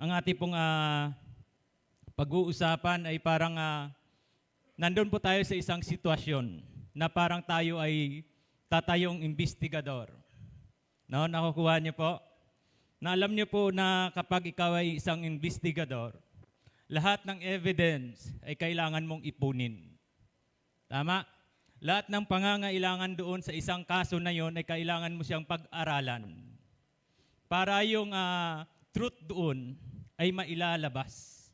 Ang ating pong pag-uusapan ay parang nandun po tayo sa isang sitwasyon na parang tayo ay tatayong investigador. No, nakukuha niyo po? Na alam niyo po na kapag ikaw ay isang investigador, lahat ng evidence ay kailangan mong ipunin. Tama? Lahat ng pangangailangan doon sa isang kaso na yon ay kailangan mo siyang pag-aralan para yung truth doon ay mailalabas.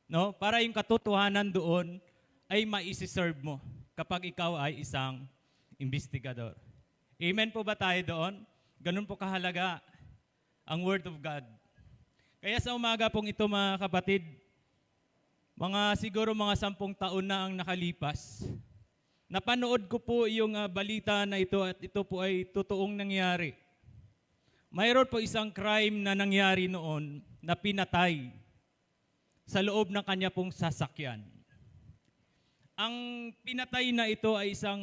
No? Para yung katotohanan doon ay maisiserve mo kapag ikaw ay isang investigador. Amen po ba tayo doon? Ganun po kahalaga ang Word of God. Kaya sa umaga pong ito mga kapatid, siguro mga 10 taon na ang nakalipas, napanood ko po yung balita na ito at ito po ay totoong nangyari. Mayroon po isang crime na nangyari noon na pinatay sa loob ng kanya pong sasakyan. Ang pinatay na ito ay isang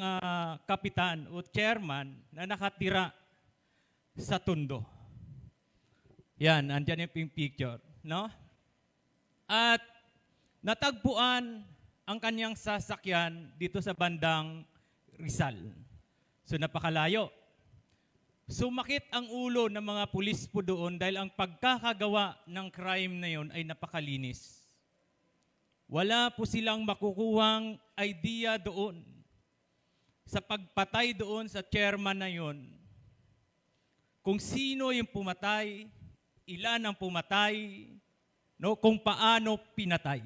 kapitan o chairman na nakatira sa Tondo. Yan, andyan yung picture. No? At natagpuan ang kanyang sasakyan dito sa bandang Rizal. So napakalayo. Sumakit ang ulo ng mga pulis po doon dahil ang pagkakagawa ng crime na yon ay napakalinis. Wala po silang makukuhang idea doon sa pagpatay doon sa chairman na yon. Kung sino yung pumatay, ilan ang pumatay, no, kung paano pinatay.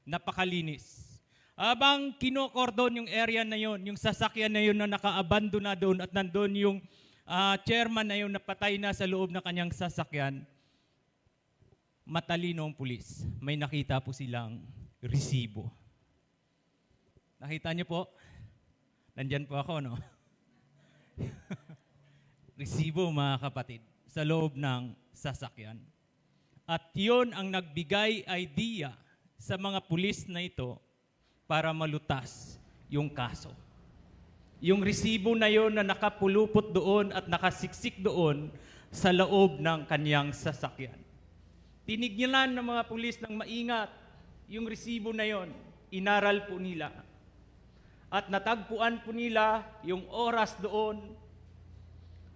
Napakalinis. Habang kinokordon yung area na yon, yung sasakyan na yon na naka-abandon na doon at nandun yung chairman na yung napatay na sa loob ng kanyang sasakyan, matalino ang pulis. May nakita po silang resibo. Nakita niyo po? Nandyan po ako, no? Resibo, mga kapatid, sa loob ng sasakyan. At yun ang nagbigay idea sa mga pulis na ito para malutas yung kaso. Yung resibo na yon na nakapulupot doon at nakasiksik doon sa loob ng kanyang sasakyan. Tinignan ng mga pulis ng maingat yung resibo na yon, inaral po nila. At natagpuan po nila yung oras doon,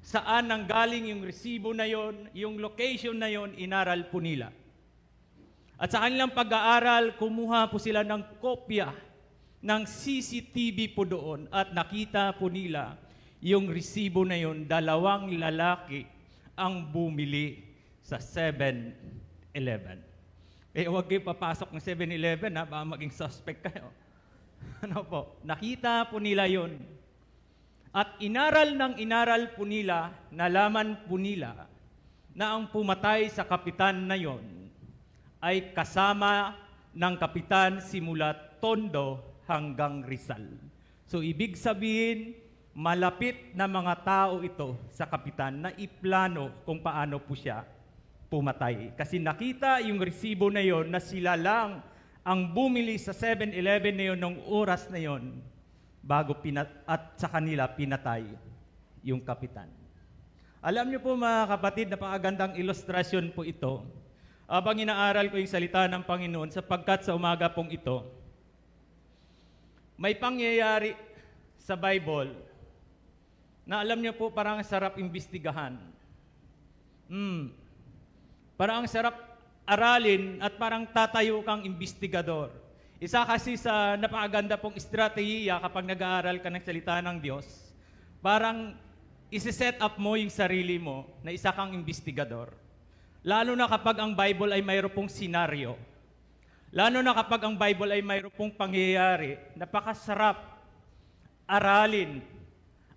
saan nanggaling yung resibo na yon, yung location na yon, inaral po nila. At sa kanilang pag-aaral, kumuha po sila ng kopya ng CCTV po doon at nakita po nila yung resibo na yon, 2 lalaki ang bumili sa 7-Eleven. Kaya huwag kayo papasok ng 7-Eleven, baka maging suspect kayo. Ano po? Nakita po nila yon. At inaral po nila, nalaman po nila na ang pumatay sa kapitan na yon ay kasama ng kapitan simula Tondo hanggang Rizal. So ibig sabihin, malapit na mga tao ito sa kapitan na iplano kung paano po siya pumatay. Kasi nakita yung resibo na yon na sila lang ang bumili sa 7-Eleven na yon ng oras na yon bago at sa kanila pinatay yung kapitan. Alam niyo po mga kapatid, napakagandang ilustrasyon po ito habang inaaral ko yung salita ng Panginoon sapagkat sa umaga pong ito, may pangyayari sa Bible na alam niyo po parang sarap imbestigahan. Parang sarap aralin at parang tatayo kang investigador. Isa kasi sa napakaganda pong estratehiya kapag nag-aaral ka ng salita ng Diyos, parang isi-set up mo yung sarili mo na isa kang investigador. Lalo na kapag ang Bible ay mayroon pong senaryo. Lalo na kapag ang Bible ay mayroon pong pangyayari, napakasarap aralin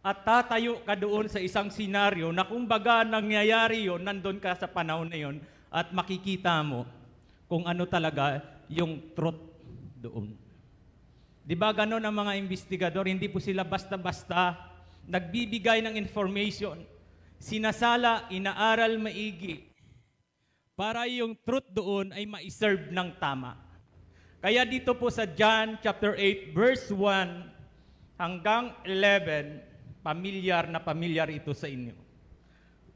at tatayo ka doon sa isang senaryo na kumbaga nangyayari yon, nandun ka sa panahon na yon at makikita mo kung ano talaga yung truth doon. Di ba ganon ang mga investigador? Hindi po sila basta-basta nagbibigay ng information. Sinasala, inaaral maigi para yung truth doon ay ma-serve ng tama. Kaya dito po sa John chapter 8 verse 1 hanggang 11, pamilyar na pamilyar ito sa inyo.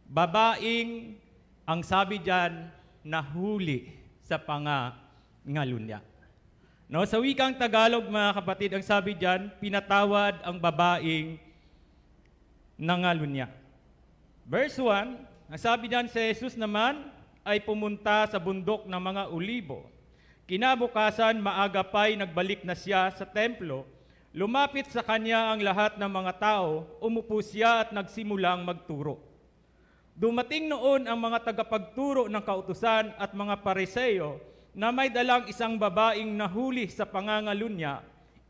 Babaeng, ang sabi diyan, nahuli sa pangangalunya. No, sa wikang Tagalog, mga kapatid, ang sabi diyan, pinatawad ang babaeng nangalunya. Verse 1, ang sabi diyan, si Jesus naman ay pumunta sa bundok ng mga Olibo. Kinabukasan, maaga pa'y nagbalik na siya sa templo. Lumapit sa kanya ang lahat ng mga tao, umupo siya at nagsimulang magturo. Dumating noon ang mga tagapagturo ng kautusan at mga Pariseo na may dalang isang babaeng nahuli sa pangangalunya.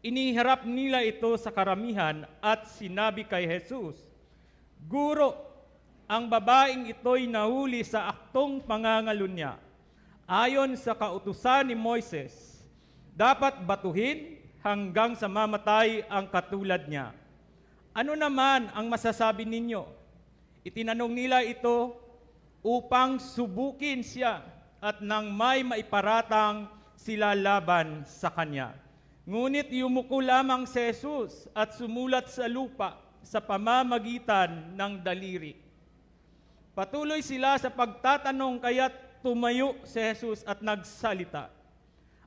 Iniharap nila ito sa karamihan at sinabi kay Jesus, "Guro, ang babaeng ito'y nahuli sa aktong pangangalunya. Ayon sa kautusan ni Moises, dapat batuhin hanggang sa mamatay ang katulad niya. Ano naman ang masasabi ninyo?" Itinanong nila ito upang subukin siya at nang may maiparatang sila laban sa kanya. Ngunit yumuko lamang si Jesus at sumulat sa lupa sa pamamagitan ng daliri. Patuloy sila sa pagtatanong kaya't tumayo si Jesus at nagsalita,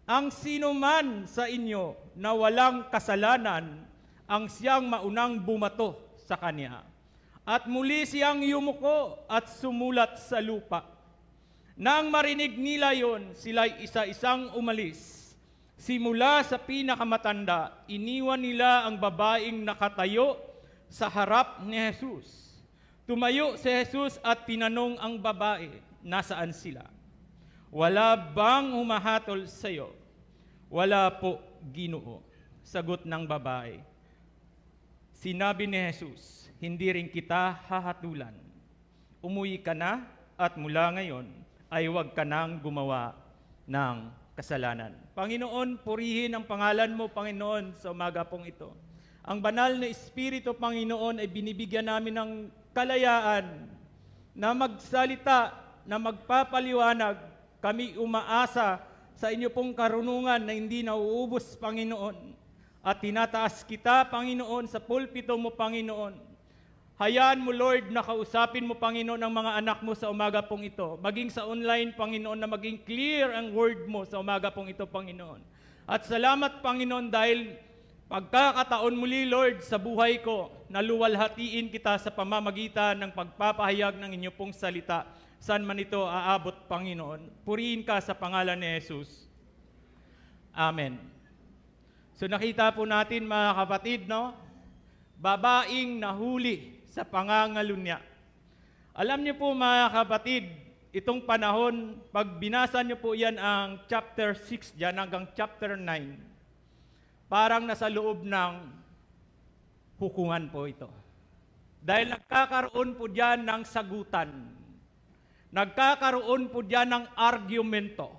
"Ang sino man sa inyo na walang kasalanan, ang siyang maunang bumato sa kanya." At muli siyang yumuko at sumulat sa lupa. Nang marinig nila yon, sila'y isa-isang umalis. Simula sa pinakamatanda, iniwan nila ang babaeng nakatayo sa harap ni Jesus. Tumayo si Jesus at tinanong ang babae, "Nasaan sila? Wala bang humahatol sa iyo?" "Wala po, Ginoo," sagot ng babae. Sinabi ni Jesus, "Hindi rin kita hahatulan. Umuwi ka na at mula ngayon ay huwag ka nang gumawa ng kasalanan." Panginoon, purihin ang pangalan mo, Panginoon, sa umaga pong ito. Ang banal na Espiritu, Panginoon, ay binibigyan namin ng kalayaan na magsalita, na magpapaliwanag. Kami umaasa sa inyo pong karunungan na hindi nauubos, Panginoon. At tinataas kita, Panginoon, sa pulpito mo, Panginoon. Hayaan mo, Lord, na kausapin mo, Panginoon, ang mga anak mo sa umaga pong ito. Maging sa online, Panginoon, na maging clear ang word mo sa umaga pong ito, Panginoon. At salamat, Panginoon, dahil pagkakataon muli, Lord, sa buhay ko, naluwalhatiin kita sa pamamagitan ng pagpapahayag ng inyo pong salita. Saan man ito aabot, Panginoon. Purihin ka sa pangalan ni Jesus. Amen. So nakita po natin, mga kapatid, no? Babaeng nahuli sa pangangalunya. Alam niyo po, mga kapatid, itong panahon, pag binasa niyo po yan ang chapter 6 dyan hanggang chapter 9, parang nasa loob ng hukuman po ito. Dahil nagkakaroon po dyan ng sagutan. Nagkakaroon po dyan ng argumento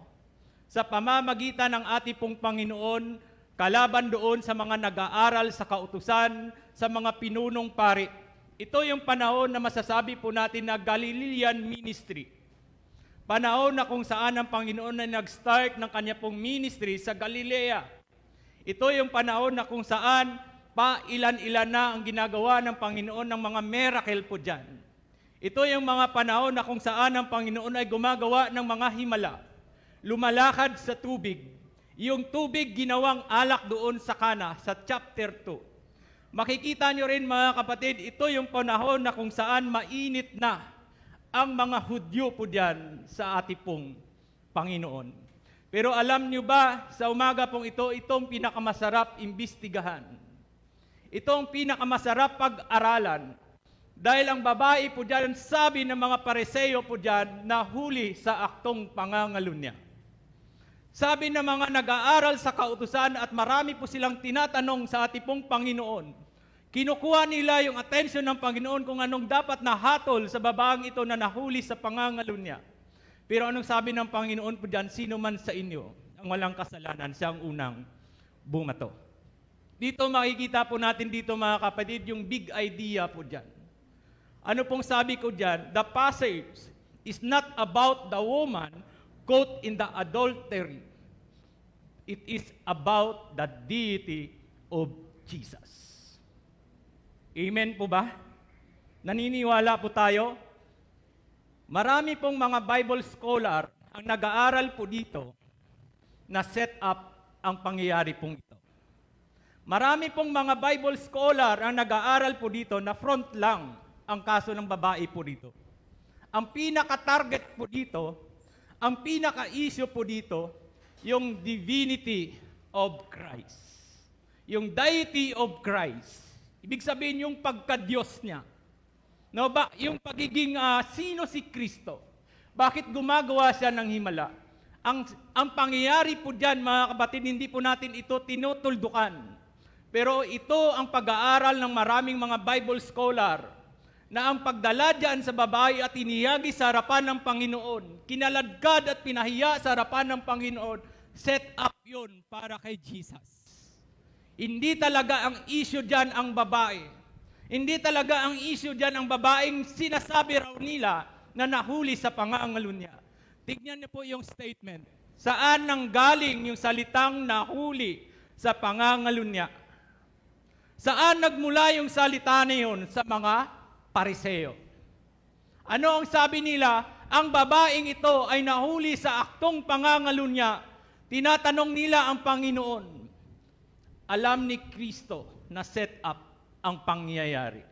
sa pamamagitan ng ating pong Panginoon kalaban doon sa mga nag-aaral sa kautusan, sa mga pinunong pari. Ito yung panahon na masasabi po natin na Galilean ministry. Panahon na kung saan ang Panginoon na nag-start ng kanya pong ministry sa Galilea. Ito yung panahon na kung saan pa ilan-ilan na ang ginagawa ng Panginoon ng mga miracle po dyan. Ito yung mga panahon na kung saan ang Panginoon ay gumagawa ng mga himala. Lumalakad sa tubig. Yung tubig ginawang alak doon sa Kana, sa chapter 2. Makikita nyo rin, mga kapatid, ito yung panahon na kung saan mainit na ang mga Hudyo po dyan sa ating pong Panginoon. Pero alam nyo ba, sa umaga pong ito, itong pinakamasarap imbestigahan. Itong pinakamasarap pag-aralan. Dahil ang babae po dyan, sabi ng mga Pariseo po dyan, nahuli sa aktong pangangalunya. Sabi ng mga nag-aaral sa kautusan at marami po silang tinatanong sa ating pong Panginoon. Kinukuha nila yung atensyon ng Panginoon kung anong dapat na hatol sa babaeng ito na nahuli sa pangangalunya. Pero anong sabi ng Panginoon po dyan, sino man sa inyo ang walang kasalanan, siya ang unang bumato. Dito makikita po natin dito, mga kapatid, yung big idea po dyan. Ano pong sabi ko dyan? The passage is not about the woman caught in the adultery. It is about the deity of Jesus. Amen po ba? Naniniwala po tayo? Marami pong mga Bible scholar ang nag-aaral po dito na set up ang pangyayari pong ito. Marami pong mga Bible scholar ang nag-aaral po dito na front lang ang kaso ng babae po dito. Ang pinaka-target po dito, ang pinaka-issue po dito, yung divinity of Christ. Yung deity of Christ. Ibig sabihin yung pagka-Diyos niya. No, yung pagiging sino si Kristo. Bakit gumagawa siya ng himala? Ang pangyayari po dyan, mga kapatid, hindi po natin ito tinutuldukan. Pero ito ang pag-aaral ng maraming mga Bible scholar na ang pagdala dyan sa babae at inihagi sa harapan ng Panginoon, kinaladkad at pinahiya sa harapan ng Panginoon, set up yun para kay Jesus. Hindi talaga ang issue dyan ang babae. Hindi talaga ang issue dyan ang babaeng sinasabi raw nila na nahuli sa pangangalo niya. Tignan niyo po yung statement. Saan nanggaling yung salitang nahuli sa pangangalo niya? Saan nagmula yung salita na yun? Sa mga Pariseo. Ano ang sabi nila? Ang babaeng ito ay nahuli sa aktong pangangalo niya. Tinatanong nila ang Panginoon. Alam ni Kristo na set up ang pangyayari.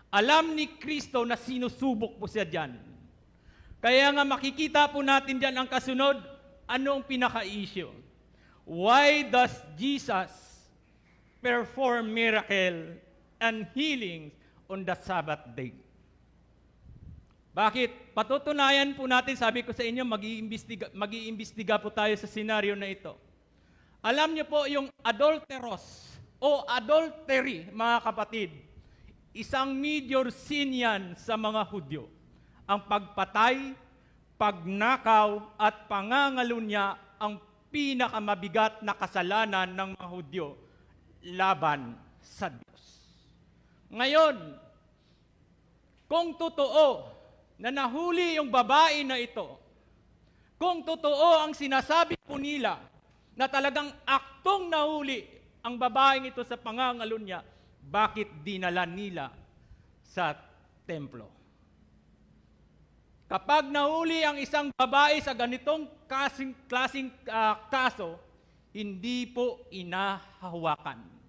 Alam ni Kristo na sinusubok po siya dyan. Kaya nga makikita po natin dyan ang kasunod, ano ang pinaka-issue? Why does Jesus perform miracle and healing on the Sabbath day? Bakit? Patutunayan po natin, sabi ko sa inyo, mag-iimbestiga po tayo sa senaryo na ito. Alam niyo po yung adulteros o adultery, mga kapatid, isang major sin yan sa mga Hudyo. Ang pagpatay, pagnakaw at pangangalunya ang pinakamabigat na kasalanan ng mga Hudyo laban sa Diyos. Ngayon, kung totoo na nahuli yung babae na ito, kung totoo ang sinasabi po nila na talagang aktong nahuli ang babaeng ito sa pangangalo niya, bakit dinala nila sa templo? Kapag nahuli ang isang babae sa ganitong klaseng kaso, hindi po inahawakan.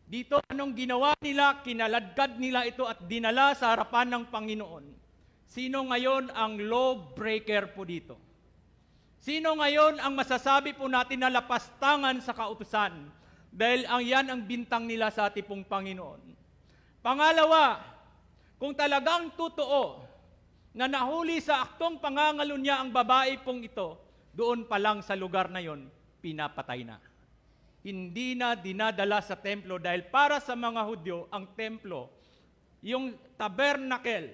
Dito, anong ginawa nila? Kinaladkad nila ito at dinala sa harapan ng Panginoon. Sino ngayon ang lawbreaker po dito? Sino ngayon ang masasabi po natin na lapastangan sa kautusan? Dahil yan ang bintang nila sa ating pong Panginoon. Pangalawa, kung talagang totoo na nahuli sa aktong pangangalo niya ang babae pong ito, doon pa lang sa lugar na yon, pinapatay na. Hindi na dinadala sa templo dahil para sa mga Hudyo, ang templo, yung tabernacle,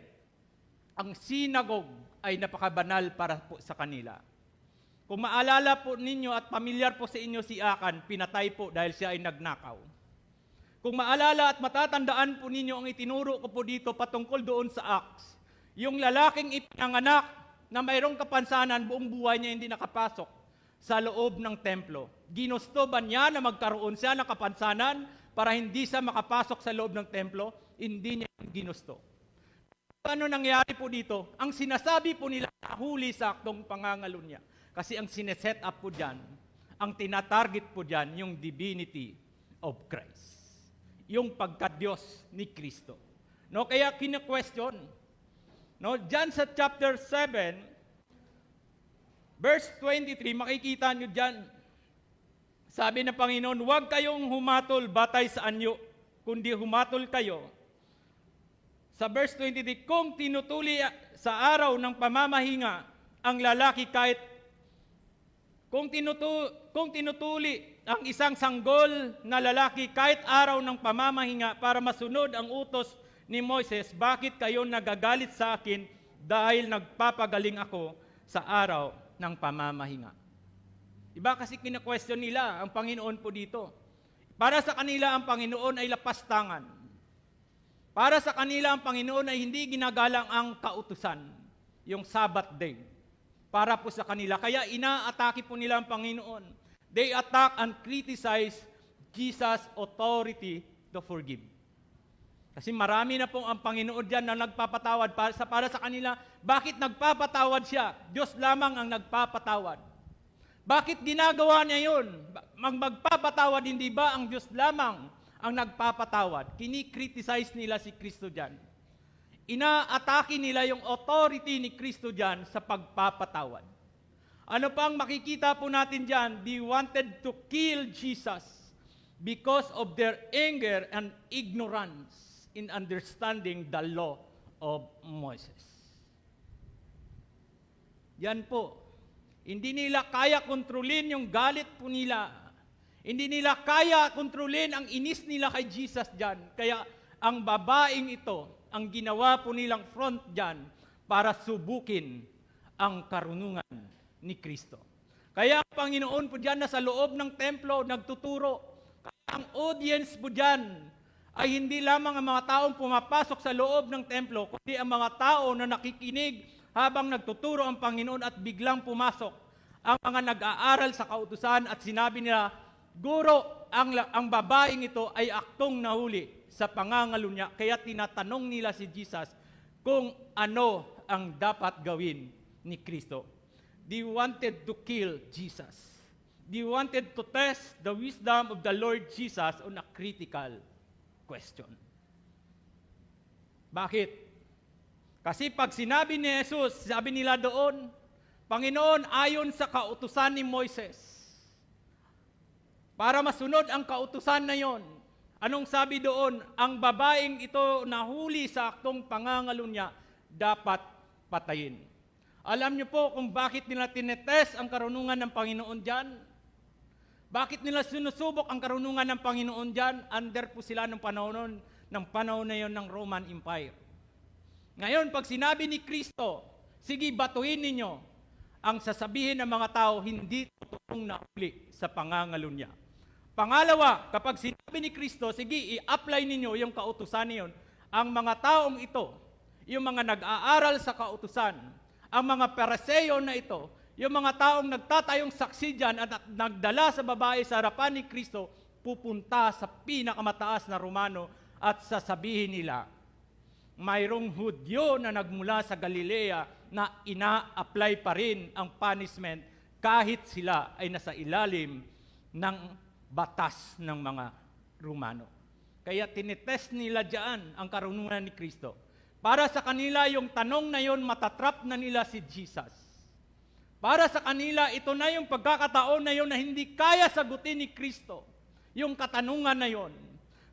ang synagogue ay napakabanal para po sa kanila. Kung maalala po ninyo at pamilyar po sa inyo si Akan, pinatay po dahil siya ay nagnakaw. Kung maalala at matatandaan po ninyo ang itinuro ko po dito patungkol doon sa Acts, yung lalaking ipinanganak na mayroong kapansanan, buong buhay niya hindi nakapasok sa loob ng templo. Ginusto ba niya na magkaroon siya ng kapansanan para hindi siya makapasok sa loob ng templo? Hindi niya ginusto. Ano nangyari po dito? Ang sinasabi po nila, nahuli sa aktong pangangalo niya. Kasi ang sineset up po dyan, ang tinatarget po dyan, yung divinity of Christ. Yung pagka-Diyos ni Kristo. No, kaya kina-question. No, dyan sa chapter 7, verse 23, makikita nyo dyan, sabi ng Panginoon, huwag kayong humatol batay sa anyo, kundi humatol kayo. Sa verse 23, kung tinutuli sa araw ng pamamahinga ang lalaki kung tinutuli ang isang sanggol na lalaki kahit araw ng pamamahinga para masunod ang utos ni Moises, bakit kayo nagagalit sa akin dahil nagpapagaling ako sa araw ng pamamahinga? Diba kasi kina-question nila ang Panginoon po dito. Para sa kanila ang Panginoon ay lapastangan. Para sa kanila ang Panginoon ay hindi ginagalang ang kautusan, yung Sabbath day. Para po sa kanila. Kaya inaatake po nila ang Panginoon. They attack and criticize Jesus' authority to forgive. Kasi marami na pong ang Panginoon dyan na nagpapatawad para sa kanila. Bakit nagpapatawad siya? Diyos lamang ang nagpapatawad. Bakit ginagawa niya yun? Magpapatawad, hindi ba ang Diyos lamang ang nagpapatawad? Kini-criticize nila si Kristo dyan. Inaatake nila yung authority ni Kristo dyan sa pagpapatawad. Ano pang makikita po natin dyan? They wanted to kill Jesus because of their anger and ignorance in understanding the law of Moses. Yan po. Hindi nila kaya kontrolin yung galit po nila. Hindi nila kaya kontrolin ang inis nila kay Jesus dyan. Kaya ang babaeng ito, ang ginawa po nilang front dyan para subukin ang karunungan ni Kristo. Kaya ang Panginoon po dyan na sa loob ng templo nagtuturo. Kaya ang audience po dyan ay hindi lamang ang mga taong pumapasok sa loob ng templo, kundi ang mga tao na nakikinig habang nagtuturo ang Panginoon at biglang pumasok ang mga nag-aaral sa kautusan at sinabi nila, Guro, ang babaeng ito ay aktong nahuli sa pangangalo niya. Kaya tinatanong nila si Jesus kung ano ang dapat gawin ni Kristo. They wanted to kill Jesus. They wanted to test the wisdom of the Lord Jesus on a critical question. Bakit? Kasi pag sinabi ni Jesus, sabi nila doon, Panginoon, ayon sa kautusan ni Moises, para masunod ang kautusan na yon, anong sabi doon? Ang babaeng ito nahuli sa aktong pangangalo niya, dapat patayin. Alam niyo po kung bakit nila tinetest ang karunungan ng Panginoon dyan? Bakit nila sinusubok ang karunungan ng Panginoon dyan? Under po sila ng panahon na yon ng Roman Empire. Ngayon, pag sinabi ni Kristo, sige, batuhin ninyo, ang sasabihin ng mga tao, hindi totoong nahuli sa pangangalo niya. Pangalawa, kapag sinabi ni Kristo, sige, i-apply ninyo yung kautusan niyon, ang mga taong ito, yung mga nag-aaral sa kautusan, ang mga Pariseo na ito, yung mga taong nagtatayong saksi dyan at nagdala sa babae sa harapan ni Kristo, pupunta sa pinakamataas na Romano at sasabihin nila, mayroong Hudyo na nagmula sa Galilea na ina-apply pa rin ang punishment kahit sila ay nasa ilalim ng batas ng mga Romano. Kaya tinitest nila dyan ang karunungan ni Kristo. Para sa kanila, yung tanong na yon, matatrap na nila si Jesus. Para sa kanila, ito na yung pagkakataon na yon na hindi kaya sagutin ni Kristo. Yung katanungan na yon.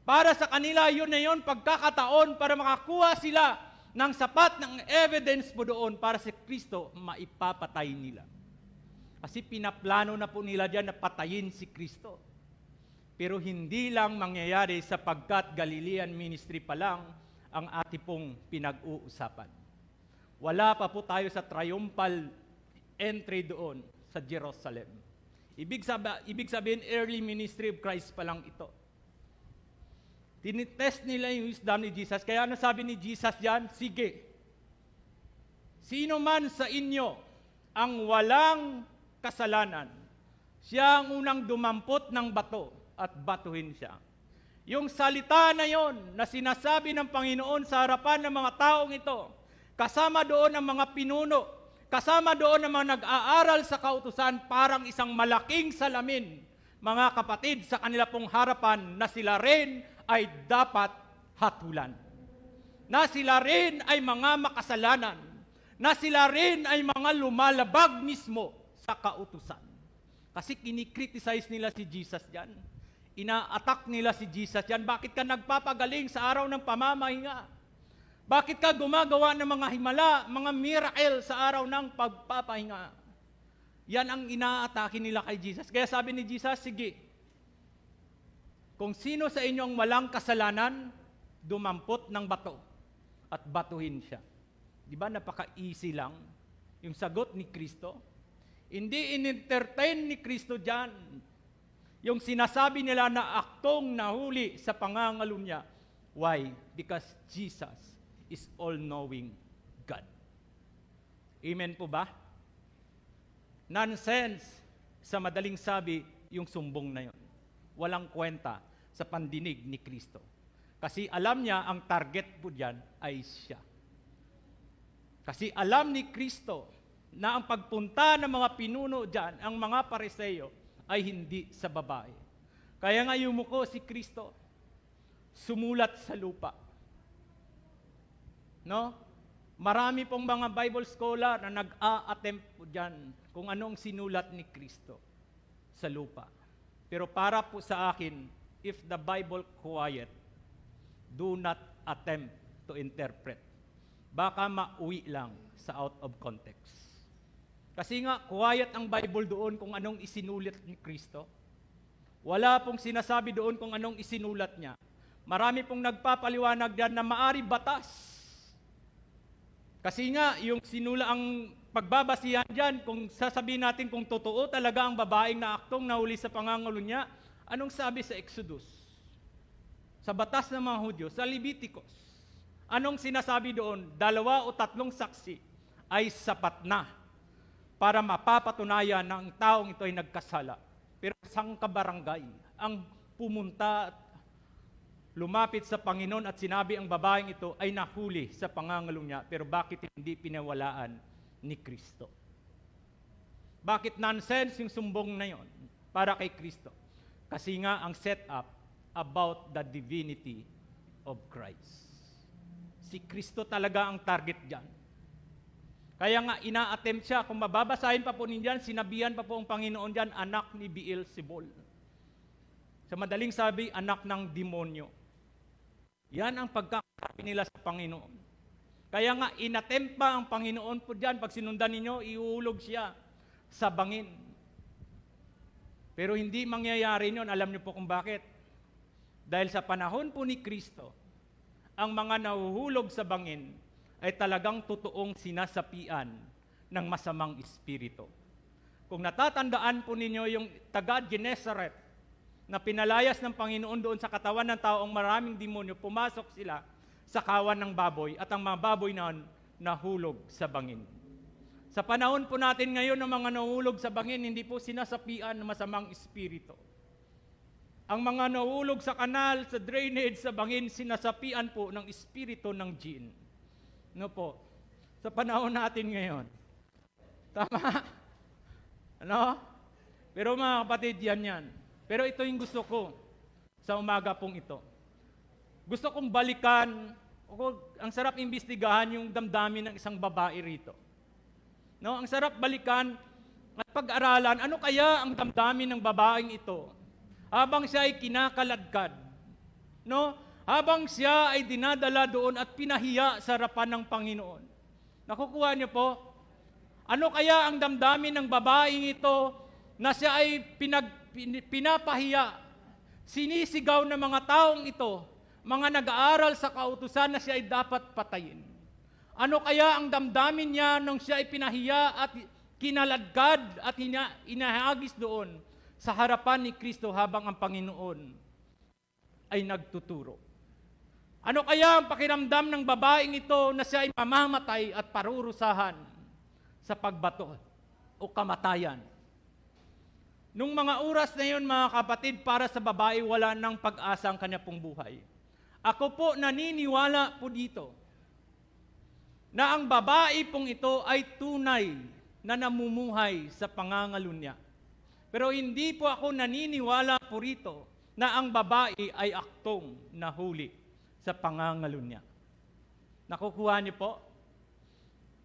Para sa kanila, yun na yon pagkakataon para makakuha sila ng sapat ng evidence po doon para si Kristo maipapatay nila. Kasi pinaplano na po nila diyan na patayin si Kristo. Pero hindi lang mangyayari sapagkat Galilean ministry pa lang ang ating pong pinag-uusapan. Wala pa po tayo sa triumphal entry doon sa Jerusalem. Ibig sabihin, early ministry of Christ pa lang ito. Tinitest nila yung wisdom ni Jesus. Kaya ano sabi ni Jesus diyan? Sige, sino man sa inyo ang walang kasalanan, siya ang unang dumampot ng bato at batuhin siya. Yung salita na yon na sinasabi ng Panginoon sa harapan ng mga taong ito, kasama doon ang mga pinuno, kasama doon ang mga nag-aaral sa kautusan, parang isang malaking salamin, mga kapatid, sa kanila pong harapan na sila rin ay dapat hatulan. Na sila rin ay mga makasalanan. Na sila rin ay mga lumalabag mismo sa kautusan. Kasi kinikriticize nila si Jesus dyan. Ina-attack nila si Jesus dyan. Bakit ka nagpapagaling sa araw ng pamamahinga? Bakit ka gumagawa ng mga himala, mga miracle sa araw ng pagpapahinga? Yan ang ina-atake nila kay Jesus. Kaya sabi ni Jesus, sige, kung sino sa inyo ang walang kasalanan, dumampot ng bato at batuhin siya. Di ba napaka-easy lang yung sagot ni Kristo? Hindi in-entertain ni Kristo dyan yung sinasabi nila na aktong nahuli sa pangangalo niya. Why? Because Jesus is all-knowing God. Amen po ba? Nonsense, sa madaling sabi, yung sumbong na yon. Walang kwenta sa pandinig ni Kristo. Kasi alam niya ang target po diyan ay siya. Kasi alam ni Kristo na ang pagpunta ng mga pinuno diyan, ang mga Pariseo, ay hindi sa babae. Kaya nga yumuko si Kristo, sumulat sa lupa. No? Marami pong mga Bible scholar na nag-a-attempt po dyan kung anong sinulat ni Kristo sa lupa. Pero para po sa akin, if the Bible quiet, do not attempt to interpret. Baka mauwi lang sa out of context. Kasi nga, quiet ang Bible doon kung anong isinulat ni Kristo. Wala pong sinasabi doon kung anong isinulat niya. Marami pong nagpapaliwanag diyan na maari batas. Kasi nga, yung ang pagbabasihan diyan, kung sasabihin natin kung totoo talaga ang babaeng na aktong nahuli sa pangangulo niya, anong sabi sa Exodus? Sa batas ng mga Hudyo, sa Leviticus. Anong sinasabi doon? 2 o 3 saksi ay sapat na para mapapatunayan na ang taong ito ay nagkasala. Pero isang kabarangay ang pumunta at lumapit sa Panginoon at sinabi ang babaeng ito ay nahuli sa pangangalu niya, pero bakit hindi pinawalaan ni Kristo? Bakit nonsense yung sumbong na yon para kay Kristo? Kasi nga ang setup about the divinity of Christ. Si Kristo talaga ang target dyan. Kaya nga ina-attempt siya, kung mababasahin pa po ninyan, sinabihan pa po ang Panginoon dyan, anak ni Beelzebul. Sa madaling sabi, anak ng demonyo. Yan ang pagkakasabi nila sa Panginoon. Kaya nga inattempt pa ang Panginoon po dyan, pag sinundan ninyo, iuulog siya sa bangin. Pero hindi mangyayari yun, alam niyo po kung bakit. Dahil sa panahon po ni Kristo, ang mga nahuhulog sa bangin ay talagang totoong sinasapian ng masamang espiritu. Kung natatandaan po ninyo yung taga Gennesaret na pinalayas ng Panginoon doon sa katawan ng taong maraming demonyo, pumasok sila sa kawan ng baboy at ang mga baboy na nahulog sa bangin. Sa panahon po natin ngayon ng mga nahulog sa bangin, hindi po sinasapian ng masamang espiritu. Ang mga nahulog sa kanal, sa drainage, sa bangin, sinasapian po ng espiritu ng jinn. No po? Sa panahon natin ngayon. Tama? Ano? Pero mga kapatid, yan. Pero ito yung gusto ko sa umaga pong ito. Gusto kong balikan, ang sarap imbestigahan yung damdamin ng isang babae rito. No? Ang sarap balikan at pag-aralan, ano kaya ang damdamin ng babaeng ito habang siya ay kinakaladkad? No? Habang siya ay dinadala doon at pinahiya sa harapan ng Panginoon. Nakukuha niyo po? Ano kaya ang damdamin ng babaeng ito na siya ay pinapahiya, sinisigaw ng mga taong ito, mga nag-aaral sa kautusan na siya ay dapat patayin? Ano kaya ang damdamin niya nung siya ay pinahiya at kinaladkad at inahagis doon sa harapan ni Kristo habang ang Panginoon ay nagtuturo? Ano kaya ang pakiramdam ng babaeng ito na siya ay mamamatay at parurusahan sa pagbato o kamatayan? Nung mga oras na yun, mga kapatid, para sa babae, wala nang pag-asa ang kanya pong buhay. Ako po naniniwala po dito na ang babae pong ito ay tunay na namumuhay sa pangangalo niya. Pero hindi po ako naniniwala po rito na ang babae ay aktong nahuli sa pangangalo niya. Nakukuha niyo po?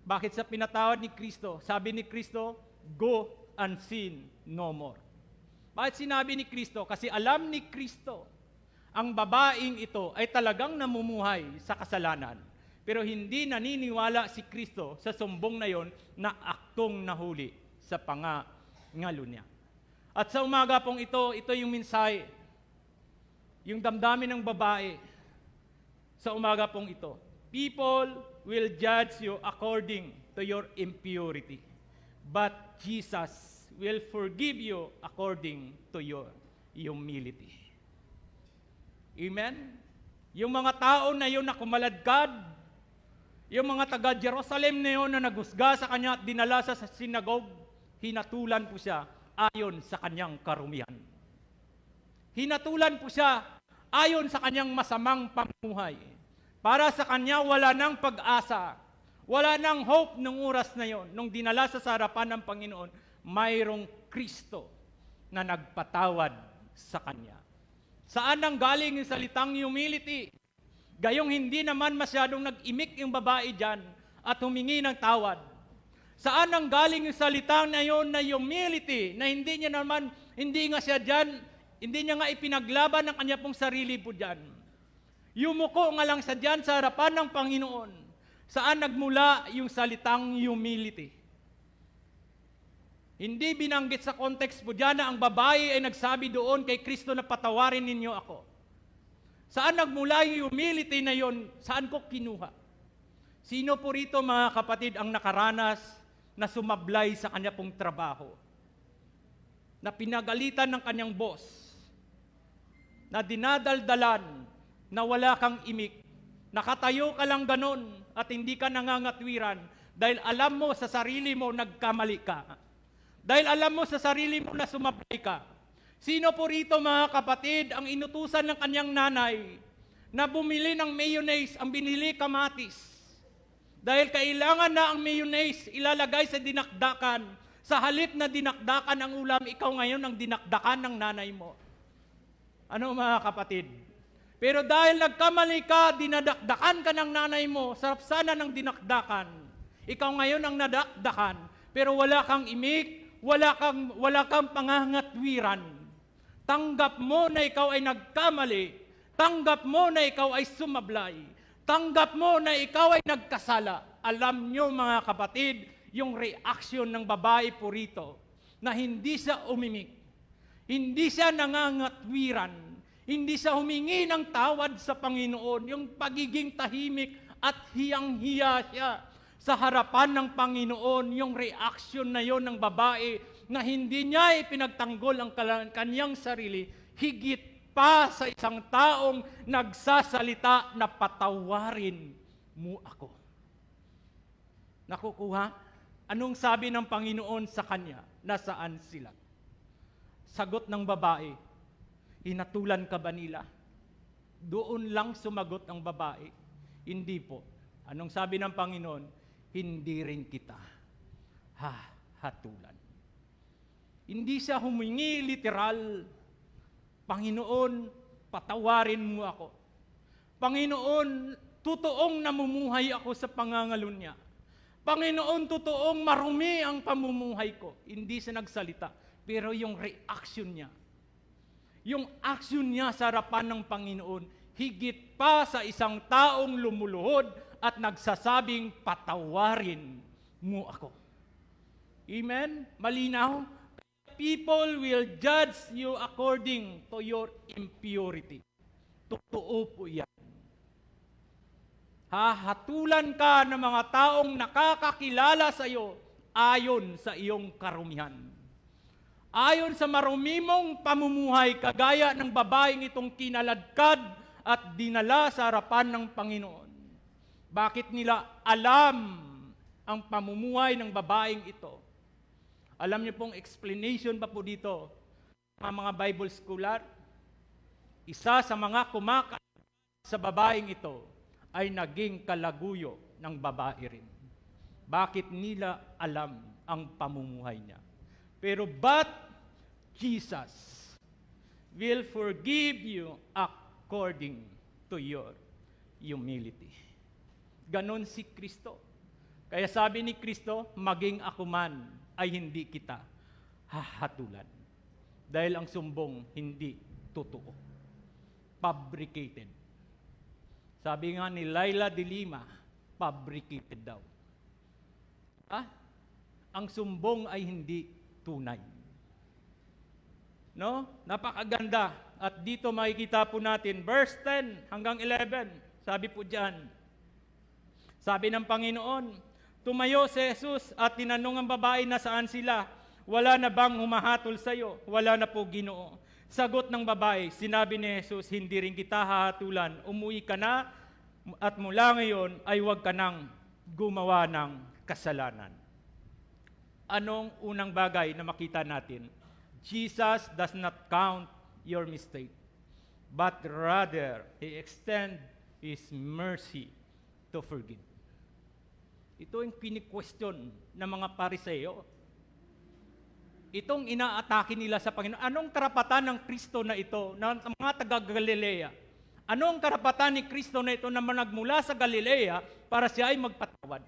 Bakit sa pinatawad ni Kristo, sabi ni Kristo, go and sin no more. Bakit sinabi ni Kristo? Kasi alam ni Kristo, ang babaeng ito ay talagang namumuhay sa kasalanan. Pero hindi naniniwala si Kristo sa sumbong na yon na aktong nahuli sa pangangalo niya. At sa umaga pong ito yung mensahe, yung damdamin ng babae, sa umaga pong ito. People will judge you according to your impurity, but Jesus will forgive you according to your humility. Amen? Yung mga tao na yun na kumaladkad, yung mga taga-Jerusalem na yun na naghusga sa kanya at dinala sa sinagog, hinatulan po siya ayon sa kanyang karumihan. Hinatulan po siya ayon sa kanyang masamang pamumuhay. Para sa kanya, wala nang pag-asa. Wala nang hope nung oras na yon. Nung dinala sa harapan ng Panginoon, mayroong Kristo na nagpatawad sa kanya. Saan nang galing yung salitang humility? Gayong hindi naman masyadong nag-imik yung babae dyan at humingi ng tawad. Saan nang galing yung salitang na yon na humility, na hindi nga siya dyan, hindi niya nga ipinaglaban ng kanya pong sarili po dyan. Yumuko nga lang siya dyan sa harapan ng Panginoon. Saan nagmula yung salitang humility? Hindi binanggit sa context po dyan na ang babae ay nagsabi doon kay Kristo na patawarin ninyo ako. Saan nagmula yung humility na yon? Saan ko kinuha? Sino po rito mga kapatid ang nakaranas na sumablay sa kanya pong trabaho? Na pinagalitan ng kanyang boss? Na dinadaldalan na wala kang imik? Nakatayo ka lang ganon at hindi ka nangangatwiran dahil alam mo sa sarili mo nagkamali ka. Dahil alam mo sa sarili mo na sumablay ka. Sino po rito mga kapatid ang inutusan ng kanyang nanay na bumili ng mayonnaise, ang binili kamatis? Dahil kailangan na ang mayonnaise ilalagay sa dinakdakan. Sa halip na dinakdakan ang ulam, ikaw ngayon ang dinakdakan ng nanay mo. Ano mga kapatid? Pero dahil nagkamali ka, dinadakdakan ka ng nanay mo, sarap sana ng dinakdakan. Ikaw ngayon ang nadakdakan, pero wala kang imik, wala kang pangangatwiran. Tanggap mo na ikaw ay nagkamali. Tanggap mo na ikaw ay sumablay. Tanggap mo na ikaw ay nagkasala. Alam nyo mga kapatid, yung reaksyon ng babae po rito, na hindi siya umimik, hindi siya nangangatwiran, hindi siya humingi ng tawad sa Panginoon, yung pagiging tahimik at hiyang-hiya siya sa harapan ng Panginoon, yung reaksyon na yon ng babae, na hindi niya ipinagtanggol ang kanyang sarili, higit pa sa isang taong nagsasalita na patawarin mo ako. Nakukuha? Anong sabi ng Panginoon sa kanya? Nasaan sila? Sagot ng babae, hinatulan ka ba nila? Doon lang sumagot ang babae. Hindi po. Anong sabi ng Panginoon? Hindi rin kita hatulan. Hindi siya humingi literal, Panginoon, patawarin mo ako. Panginoon, totoong namumuhay ako sa pangangalun niya. Panginoon, totoong marumi ang pamumuhay ko. Hindi siya nagsalita, pero yung reaction niya, yung action niya sa harapan ng Panginoon, higit pa sa isang taong lumuluhod at nagsasabing, patawarin mo ako. Amen? Malinaw? People will judge you according to your impurity. Totoo po yan. Hahatulan ka ng mga taong nakakakilala sa iyo ayon sa iyong karumihan. Ayon sa marumi mong pamumuhay, kagaya ng babaeng itong kinaladkad at dinala sa harapan ng Panginoon. Bakit nila alam ang pamumuhay ng babaeng ito? Alam niyo pong explanation pa po dito, mga Bible scholar, isa sa mga kumakain sa babaeng ito ay naging kalaguyo ng babae rin. Bakit nila alam ang pamumuhay niya? Pero but Jesus will forgive you according to your humility. Ganon si Kristo. Kaya sabi ni Kristo, maging ako man ay hindi kita hahatulan. Dahil ang sumbong hindi totoo. Fabricated. Sabi nga ni Laila de Lima, fabricated daw. Ang sumbong ay hindi tunay. No? Napakaganda. At dito makikita po natin, verse 10 hanggang 11, sabi po diyan, sabi ng Panginoon, tumayo si Jesus at tinanong ang babae na saan sila. Wala na bang humahatol sa iyo? Wala na po, Ginoo. Sagot ng babae, sinabi ni Jesus, hindi rin kita hahatulan. Umuwi ka na at mula ngayon ay huwag ka nang gumawa ng kasalanan. Anong unang bagay na makita natin? Jesus does not count your mistake. but rather He extend His mercy to forgive. Ito yung kini-question ng mga Pariseo. Itong inaatake nila sa Panginoon. Anong karapatan ng Kristo na ito, ng mga taga-Galilea? Anong karapatan ni Kristo na ito na nagmula sa Galilea para siya ay magpatawad?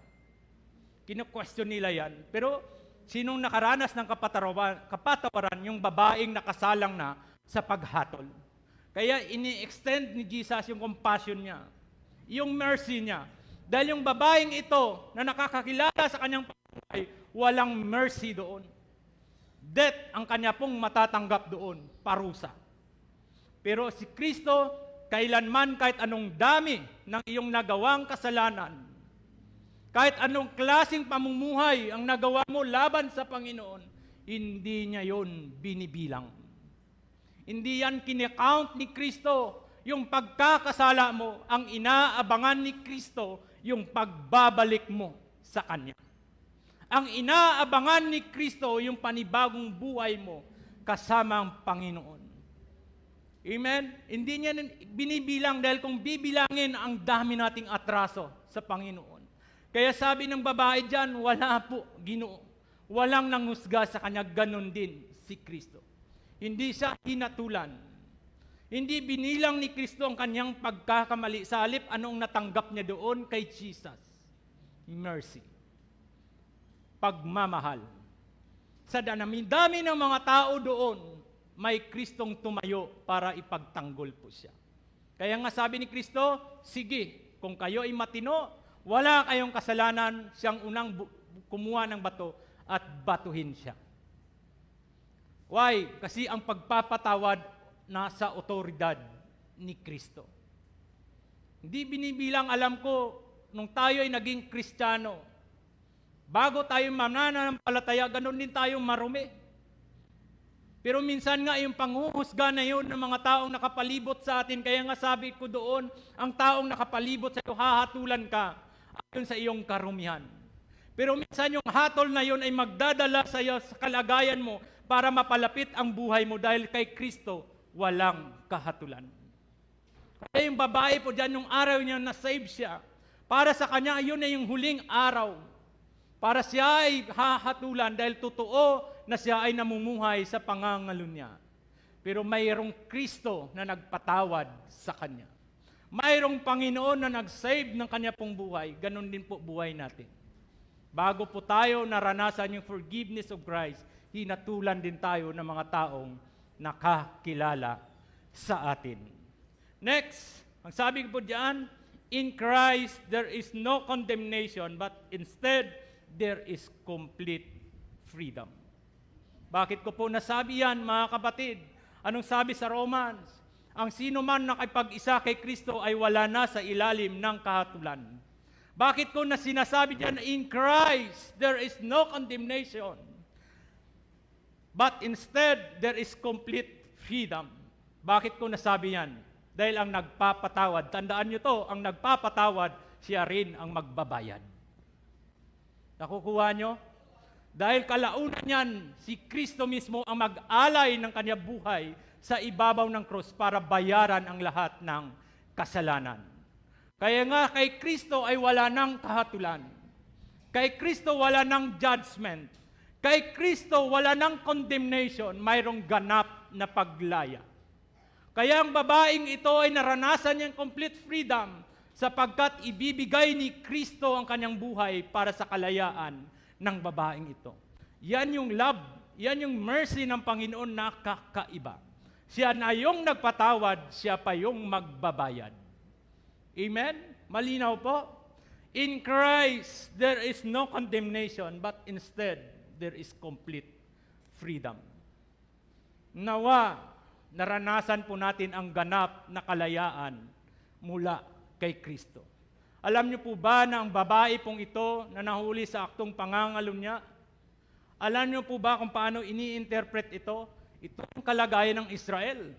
Kino-question nila yan. Pero sinong nakaranas ng kapatawaran? Yung babaeng nakasalang na sa paghatol. Kaya ini-extend ni Jesus yung compassion niya, yung mercy niya. Dahil yung babaeng ito na nakakakilala sa kanyang pagbuhay, walang mercy doon. Death ang kanya pong matatanggap doon, parusa. Pero si Kristo, kailanman kahit anong dami ng iyong nagawang kasalanan, kahit anong klaseng pamumuhay ang nagawa mo laban sa Panginoon, hindi niya yon binibilang. Hindi yan kinakount ni Kristo yung pagkakasala mo. Ang inaabangan ni Kristo yung pagbabalik mo sa Kanya. Ang inaabangan ni Kristo yung panibagong buhay mo kasama ang Panginoon. Amen? Hindi niya binibilang dahil kung bibilangin ang dami nating atraso sa Panginoon. Kaya sabi ng babae dyan, wala po, Ginoo. Walang nanghusga sa Kanya, ganun din si Kristo. Hindi siya hinatulan. Hindi binilang ni Kristo ang kanyang pagkakamali. Sa halip, anong natanggap niya doon kay Jesus? Mercy. Pagmamahal. Sa dami ng mga tao doon, may Kristong tumayo para ipagtanggol po siya. Kaya nga sabi ni Kristo, sige, kung kayo ay matino, wala kayong kasalanan, siyang unang kumuha ng bato at batuhin siya. Why? Kasi ang pagpapatawad nasa otoridad ni Kristo. Hindi binibilang, alam ko, nung tayo ay naging Kristiyano, bago tayo mananampalataya, ganun din tayo marumi. Pero minsan nga yung panghuhusga na yun ng mga taong nakapalibot sa atin, kaya nga sabi ko doon, ang taong nakapalibot sa iyo, hahatulan ka ayon sa iyong karumihan. Pero minsan yung hatol na yun ay magdadala sa iyo sa kalagayan mo para mapalapit ang buhay mo dahil kay Kristo walang kahatulan. Kaya yung babae po dyan, yung araw niya na-save siya, para sa kanya, yun na yung huling araw. Para siya ay hahatulan dahil totoo na siya ay namumuhay sa pangangalo niya. Pero mayroong Kristo na nagpatawad sa kanya. Mayroong Panginoon na nag-save ng kanya pong buhay. Ganon din po buhay natin. Bago po tayo naranasan yung forgiveness of Christ, hinatulan din tayo ng mga taong nakakilala sa atin. Next, ang sabi ko po diyan, in Christ there is no condemnation, but instead there is complete freedom. Bakit ko po nasabi yan, mga kapatid? Anong sabi sa Romans? Ang sino man nakipag-isa kay Kristo ay wala na sa ilalim ng kahatulan. Bakit ko na sinasabi diyan, in Christ there is no condemnation, but instead, there is complete freedom. Bakit ko nasabi yan? Dahil ang nagpapatawad, tandaan nyo to, ang nagpapatawad, siya rin ang magbabayad. Nakukuha nyo? Dahil kalaunan yan, si Kristo mismo ang mag-alay ng kanyang buhay sa ibabaw ng krus para bayaran ang lahat ng kasalanan. Kaya nga, kay Kristo ay wala ng kahatulan. Kay Kristo wala ng judgment. Kay Kristo, wala ng condemnation, mayroong ganap na paglaya. Kaya ang babaeng ito ay naranasan niyang complete freedom sapagkat ibibigay ni Kristo ang kanyang buhay para sa kalayaan ng babaeng ito. Yan yung love, yan yung mercy ng Panginoon na kakaiba. Siya na yung nagpatawad, siya pa yung magbabayad. Amen? Malinaw po? In Christ, there is no condemnation, but instead, there is complete freedom. Nawa, naranasan po natin ang ganap na kalayaan mula kay Kristo. Alam niyo po ba na ang babae pong ito na nahuli sa aktong pangangalo niya, alam niyo po ba kung paano ini-interpret ito? Ito ang kalagayan ng Israel.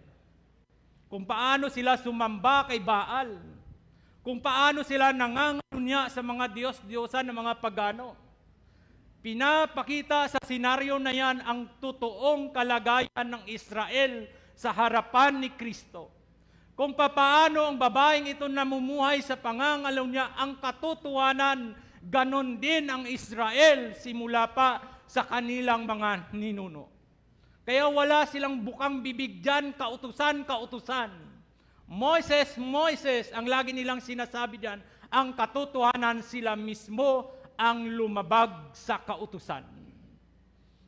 Kung paano sila sumamba kay Baal. Kung paano sila nangangalunya sa mga Diyos-Diyosan ng mga pagano. Pinapakita sa senaryo na yan ang totoong kalagayan ng Israel sa harapan ni Kristo. kung papaano ang babaeng ito namumuhay sa pangangalaw niya, ang katotohanan, ganon din ang Israel simula pa sa kanilang mga ninuno. Kaya wala silang bukang bibig dyan, kautusan, kautusan. Moises, Moises, ang lagi nilang sinasabi dyan, ang katotohanan sila mismo ang lumabag sa kautusan.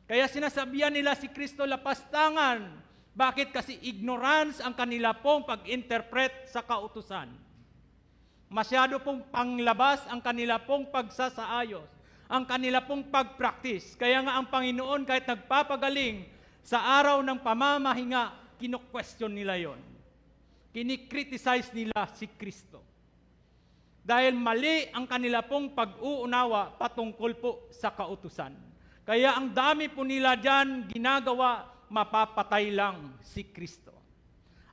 Kaya sinasabihan nila si Kristo lapastangan. Bakit? Kasi ignorance ang kanila pong pag-interpret sa kautusan. Masyado pong panglabas ang kanila pong pagsasaayos, ang kanila pong pag-practice. Kaya nga ang Panginoon kahit nagpapagaling sa araw ng pamamahinga, kino-question nila yon. Kinikriticize nila si Kristo. Dahil mali ang kanila pong pag-uunawa patungkol po sa kautusan. Kaya ang dami po nila dyan ginagawa, mapapatay lang si Kristo.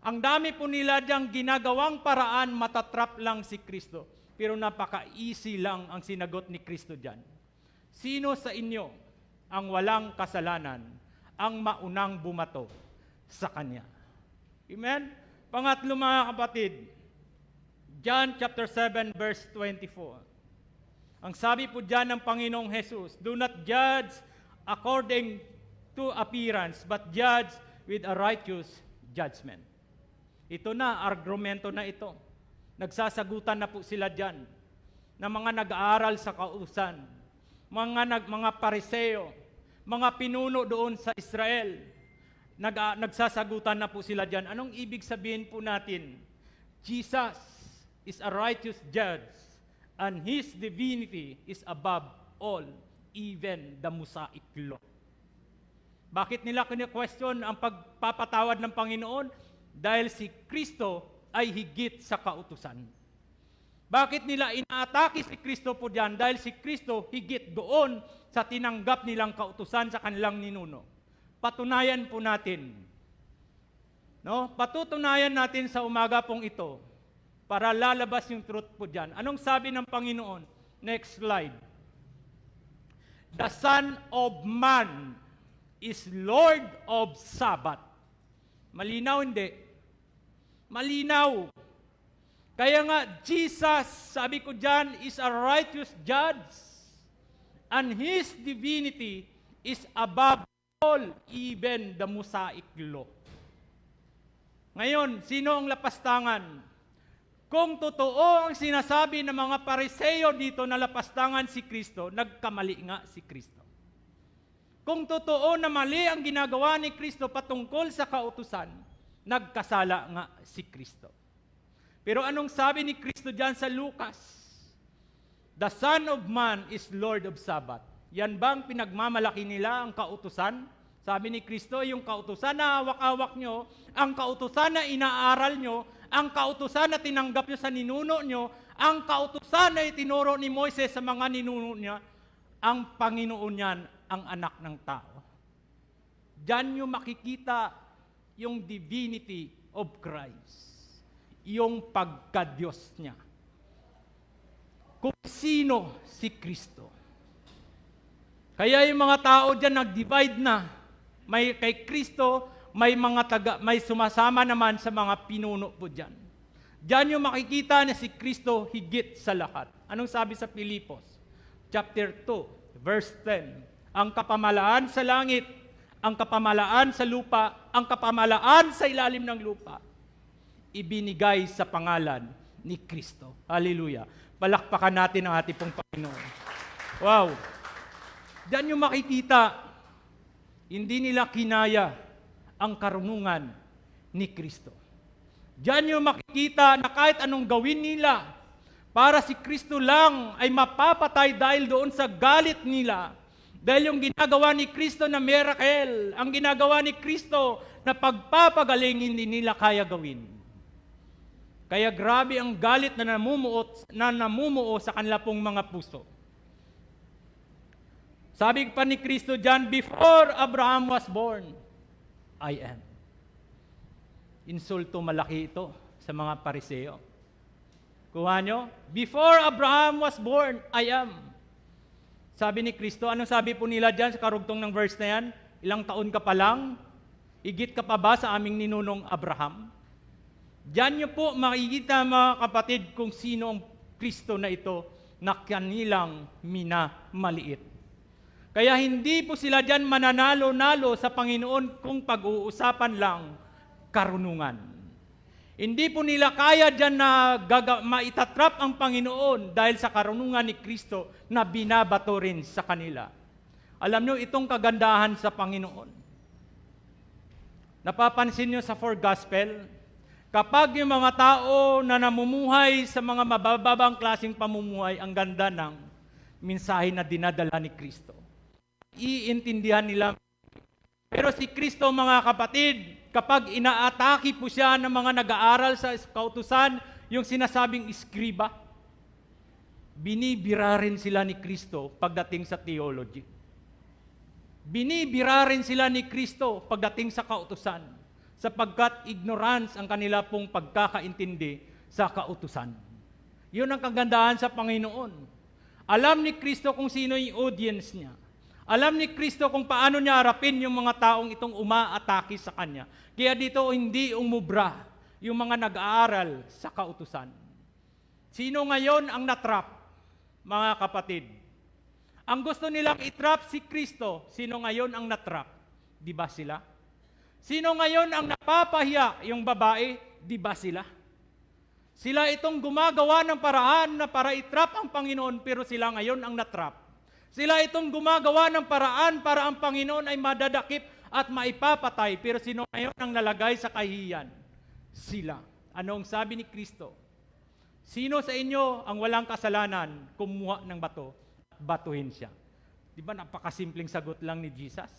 Ang dami po nila dyan ginagawang paraan, matatrap lang si Kristo. Pero napaka-easy lang ang sinagot ni Kristo dyan. Sino sa inyo ang walang kasalanan, ang maunang bumato sa Kanya? Amen? Pangatlo mga kapatid, John chapter 7 verse 24. Ang sabi po dyan ng Panginoong Jesus, do not judge according to appearance, but judge with a righteous judgment. Ito na, argumento na ito. Nagsasagutan na po sila dyan na mga nag-aaral sa kautusan, mga pariseo, mga pinuno doon sa Israel. Nagsasagutan na po sila dyan. Anong ibig sabihin po natin? Jesus is a righteous judge and His divinity is above all, even the Mosaic law. Bakit nila kini-question ang pagpapatawad ng Panginoon? Dahil si Kristo ay higit sa kautusan. Bakit nila inaatake si Kristo po diyan? Dahil si Kristo higit doon sa tinanggap nilang kautusan sa kanilang ninuno. Patunayan po natin. No? Patutunayan natin sa umaga pong ito para lalabas yung truth po diyan. Anong sabi ng Panginoon? Next slide. The Son of Man is Lord of Sabbath. Malinaw hindi? Malinaw. Kaya nga, Jesus, sabi ko dyan, is a righteous judge. And His divinity is above all, even the Mosaic law. Ngayon, sino ang lapastangan? Kung totoo ang sinasabi ng mga pariseo dito na lapastangan si Kristo, nagkamali nga si Kristo. Kung totoo na mali ang ginagawa ni Kristo patungkol sa kautusan, nagkasala nga si Kristo. Pero anong sabi ni Kristo diyan sa Lucas? The Son of Man is Lord of Sabbath. Yan bang pinagmamalaki nila ang kautusan? Sabi ni Kristo, yung kautusan na hawak-hawak nyo, ang kautusan na inaaral nyo, ang kautusan na tinanggap nyo sa ninuno nyo, ang kautusan na itinuro ni Moises sa mga ninuno niya, ang Panginoon yan, ang anak ng tao. Diyan nyo makikita yung divinity of Christ, yung pagka-Diyos niya. Kung sino si Kristo. Kaya yung mga tao diyan nag-divide na. May kay Kristo, may sumasama naman sa mga pinuno po diyan. Diyan yung makikita na si Kristo higit sa lahat. Anong sabi sa Pilipos? Chapter 2, verse 10. Ang kapamalaan sa langit, ang kapamalaan sa lupa, ang kapamalaan sa ilalim ng lupa, ibinigay sa pangalan ni Kristo. Hallelujah. Palakpakan natin ang ating pong Panginoon. Wow! Diyan yung makikita, hindi nila kinaya ang karunungan ni Kristo. Diyan yung makikita na kahit anong gawin nila, para si Kristo lang ay mapapatay dahil doon sa galit nila. Dahil yung ginagawa ni Kristo na miracle, ang ginagawa ni Kristo na pagpapagaling, hindi nila kaya gawin. Kaya grabe ang galit na namumuo sa kanila pong mga puso. Sabi pa ni Kristo dyan, before Abraham was born, I am. Insulto malaki ito sa mga pariseo. Kuha nyo? Before Abraham was born, I am. Sabi ni Kristo, anong sabi po nila dyan sa karugtong ng verse na yan? Ilang taon ka pa lang? Higit ka pa ba sa aming ninunong Abraham? Diyan niyo po makikita mga kapatid kung sino ang Kristo na ito na kanilang minamaliit. Kaya hindi po sila diyan mananalo-nalo sa Panginoon kung pag-uusapan lang karunungan. Hindi po nila kaya diyan na maitatrap ang Panginoon dahil sa karunungan ni Kristo na binabato rin sa kanila. Alam niyo itong kagandahan sa Panginoon. Napapansin niyo sa four gospel, kapag yung mga tao na namumuhay sa mga mabababang klaseng pamumuhay, ang ganda ng mensahe na dinadala ni Kristo. Iintindihan nila. Pero si Kristo, mga kapatid, kapag inaatake po siya ng mga nag-aaral sa kautusan, yung sinasabing iskriba, binibira rin sila ni Kristo pagdating sa theology. Binibira rin sila ni Kristo pagdating sa kautusan, sapagkat ignorance ang kanila pong pagkakaintindi sa kautusan. Yun ang kagandahan sa Panginoon. Alam ni Kristo kung sino yung audience niya. Alam ni Kristo kung paano niya harapin yung mga taong itong umaatake sa Kanya. Kaya dito hindi umubra yung mga nag-aaral sa kautusan. Sino ngayon ang natrap, mga kapatid? Ang gusto nilang itrap si Kristo, sino ngayon ang natrap? Di ba sila? Sino ngayon ang napapahiya, yung babae? Di ba sila? Sila itong gumagawa ng paraan na para itrap ang Panginoon, pero sila ngayon ang natrap. Sila itong gumagawa ng paraan para ang Panginoon ay madadakip at maipapatay, pero sino ngayon ang nalagay sa kahihiyan? Sila. Anong sabi ni Kristo? Sino sa inyo ang walang kasalanan, kumuha ng bato at batuhin siya? Di ba napakasimpleng sagot lang ni Jesus?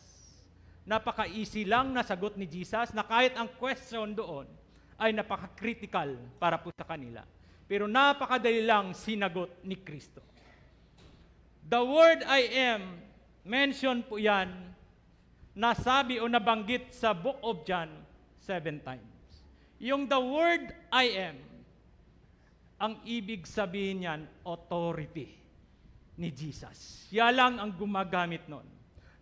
Napaka-easy lang na sagot ni Jesus na kahit ang question doon ay napaka-critical para po sa kanila. Pero napakadali lang sinagot ni Kristo. The word I am, mention po yan, nasabi o nabanggit sa Book of John 7 times. Yung the word I am, ang ibig sabihin yan, authority ni Jesus. Siya lang ang gumagamit nun.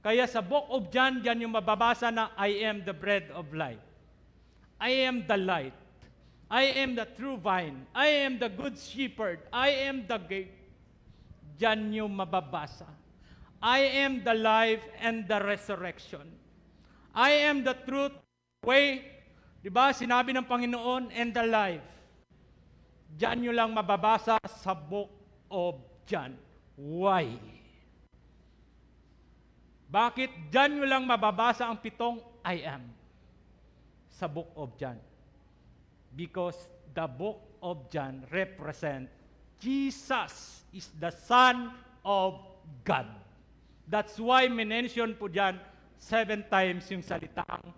Kaya sa Book of John, yan yung mababasa na I am the bread of life. I am the light. I am the true vine. I am the good shepherd. I am the gate. Diyan yung mababasa. I am the life and the resurrection. I am the truth, way, di ba? Sinabi ng Panginoon, and the life. Diyan nyo lang mababasa sa Book of John. Why? Bakit diyan nyo lang mababasa ang pitong I am sa Book of John? Because the Book of John represents Jesus is the Son of God. That's why minention po dyan 7 times yung salitang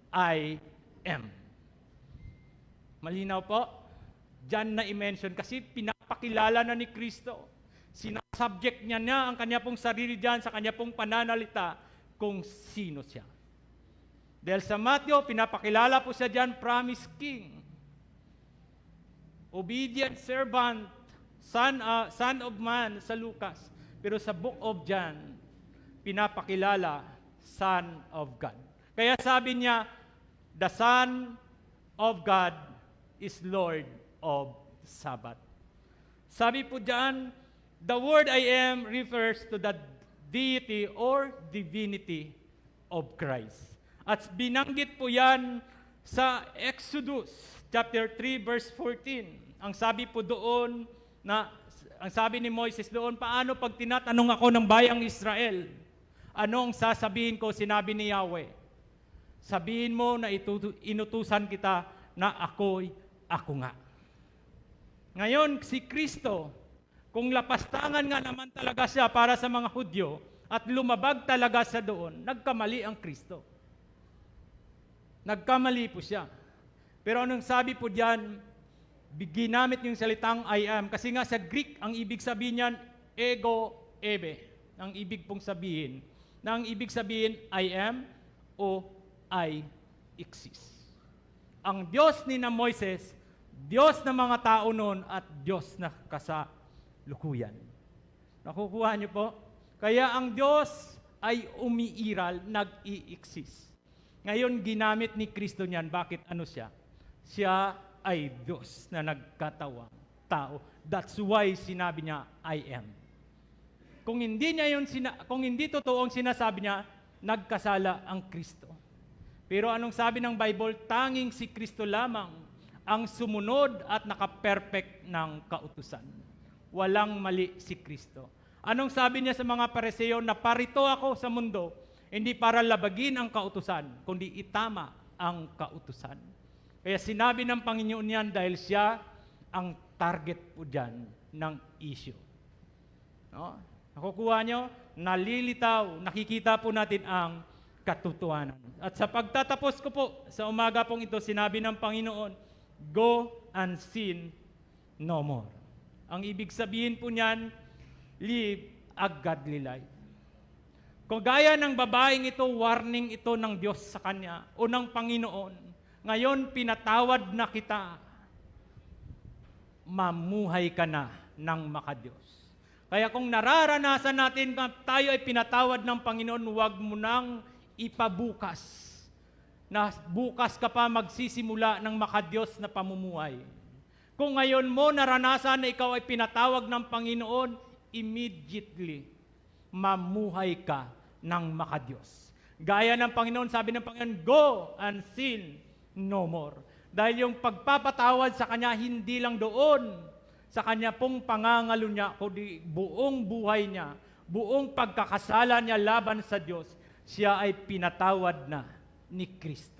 I am. Malinaw po? Dyan na i-mention kasi pinapakilala na ni Kristo. Sinasubject niya ang kanya pong sarili dyan sa kanya pong pananalita kung sino siya. Dahil sa Matthew, pinapakilala po siya dyan, promised king. Obedient servant, son of man sa Lucas. Pero sa Book of John, pinapakilala Son of God. Kaya sabi niya, the Son of God is Lord of Sabbath. Sabi po diyan, the word I am refers to the deity or divinity of Christ. At binanggit po yan sa Exodus chapter 3 verse 14. Ang sabi po doon, ang sabi ni Moises doon, paano pag tinatanong ako ng bayang Israel, anong sasabihin ko, sinabi ni Yahweh? Sabihin mo na inutusan kita na ako nga. Ngayon, si Kristo, kung lapastangan nga naman talaga siya para sa mga Hudyo at lumabag talaga siya doon, nagkamali ang Kristo. Nagkamali po siya. Pero anong sabi po diyan, ginamit yung salitang I am. Kasi nga sa Greek, ang ibig sabihin niyan, ego, ebe. Ang ibig pong sabihin. Na ang ibig sabihin, I am o I exist. Ang Diyos ni na Moises, Diyos ng mga tao noon at Diyos na kasalukuyan. Nakukuha niyo po? Kaya ang Diyos ay umiiral, nag-i-exist. Ngayon, ginamit ni Kristo niyan. Bakit ano siya? Siya ay Diyos na nagkatawang tao. That's why sinabi niya, I am. Kung hindi totoo ang sinasabi niya, nagkasala ang Kristo. Pero anong sabi ng Bible? Tanging si Kristo lamang ang sumunod at nakaperfect ng kautusan. Walang mali si Kristo. Anong sabi niya sa mga Pariseo? Naparito ako sa mundo, hindi para labagin ang kautusan, kundi itama ang kautusan. Kaya sinabi ng Panginoon yan dahil siya ang target po dyan ng issue. No? Nakukuha nyo? Nalilitaw, nakikita po natin ang katotohanan. At sa pagtatapos ko po, sa umaga pong ito, sinabi ng Panginoon, go and sin no more. Ang ibig sabihin po niyan, live a godly life. Kung gaya ng babaeng ito, warning ito ng Diyos sa kanya o ng Panginoon, ngayon pinatawad na kita, mamuhay ka na ng makadiyos. Kaya kung nararanasan natin na tayo ay pinatawad ng Panginoon, huwag mo nang ipabukas na bukas ka pa magsisimula ng makadiyos na pamumuhay. Kung ngayon mo naranasan na ikaw ay pinatawag ng Panginoon, immediately mamuhay ka ng makadiyos. Gaya ng Panginoon, sabi ng Panginoon, go and sin no more. Dahil yung pagpapatawad sa Kanya, hindi lang doon sa Kanya pong pangangalo niya, kundi buong buhay niya, buong pagkakasala niya laban sa Diyos, siya ay pinatawad na ni Kristo.